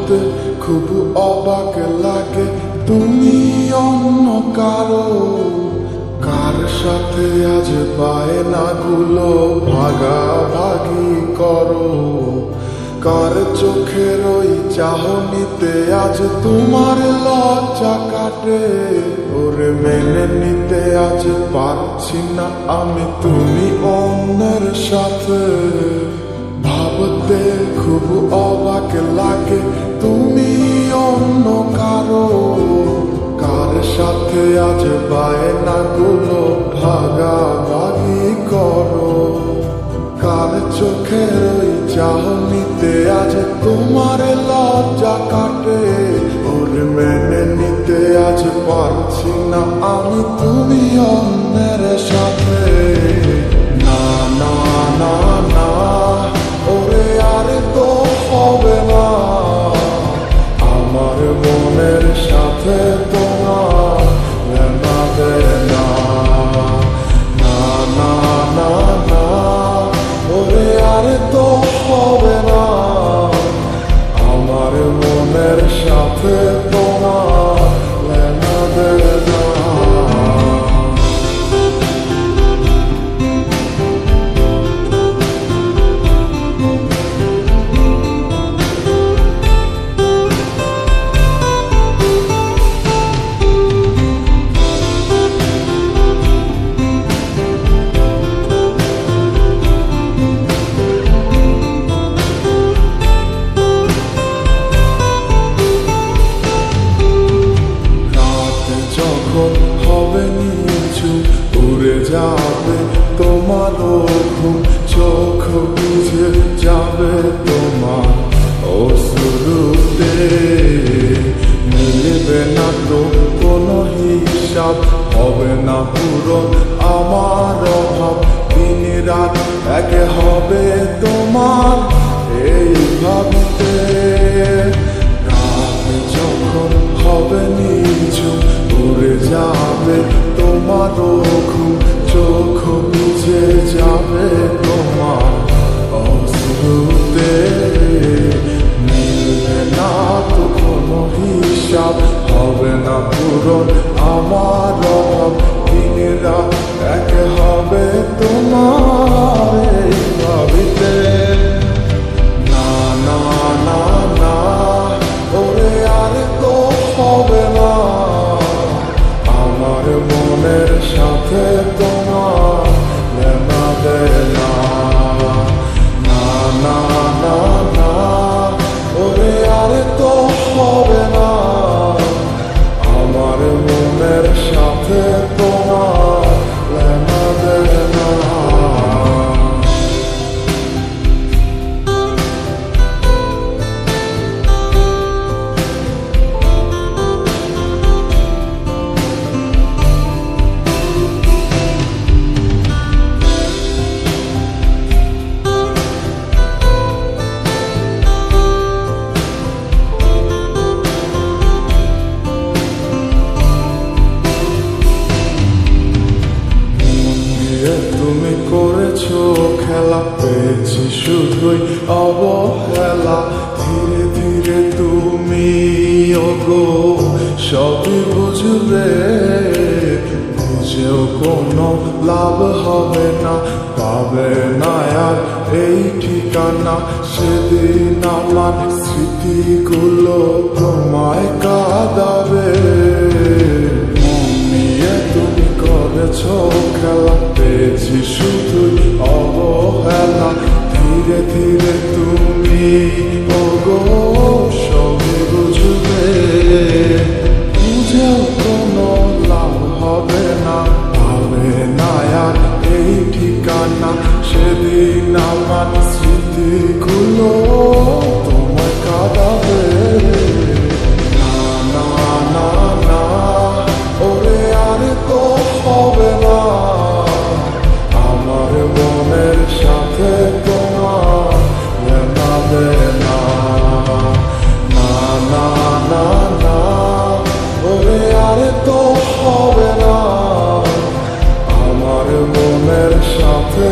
ভাবতে খুব অবাক লাগে তুমি অন্য কারো কার সাথে আজ বায়নাগুলো ভাগাভাগি করো কার চোখের ওই চাহনিতে আজ তোমার লজ্জা কাটে ওরে মেনে নিতে আজ পারছি না আমি তুমি অন্যের সাথে ভাবতে খুব অবাক লাগে তুমি অন্য কারো কার সাথে আজ বায়নাগুলো ভাগাভাগি করো কার চোখের ওই চাহনিতে আজ তোমার লজ্জা কাটে ওরে মেনে নিতে আজ পারছি না আমি তুমি অন্যের সাথে না না না না ওরে আর তো হবে না আমার মনের সাথে তোমার মেলাবে না না না না না ওরে আর তো হবে না আমার মনের সাথে তোমার মেলাবে না হবে নিচু উড়ে যাবে তোমার ঘুম চোখ বুঝে যাবে তোমার অশ্রুতে মিলবে না তো কোনো হিসাব হবে না পূরণ আমার অভাব দিন রাত এক হবে তোমার এই ভাবতে রাত যখন হবে নিচু উড়ে যাবে তোমার ঘুম চোখ বুঝে যাবে তোমার অশ্রুতে মিলবে না তো কোনো হিসাব হবে না পূরণ আমার অভাব দিন রাত এক হবে তোমার এই ভাবিতে না না না না ওরে আর তো হবে না আমার মনের সাথে তোমার মেলাবে না না না না না ওরে আর তো হবে না আমার মনের সাথে তোমার মেলাবে না তুমি করেছো খেলা পেয়েছি শুধুই অবহেলা ধীরে ধীরে তুমি ওগো সবই বুঝবে বুঝেও কোনো লাভ হবে না পাবে না আর এই ঠিকানা সেদিন আমার স্মৃতিগুলো তোমায় কাঁদাবে মন নিয়ে তুমি করেছো খেলা পেয়েছি শুধুই অবহেলা ধীরে ধীরে তুমি ওগো সবই বুঝবে বুঝেও কোনো লাভ হবে না পাবে না আর এই ঠিকানা সেদিন আমার স্মৃতিগুলো তোমায় কাঁদাবে না না না না ওরে আর তো হবে না আমার মনের সাথে তোমার মেলাবে না না না না না ওরে আর তো হবে না আমার মনের সাথে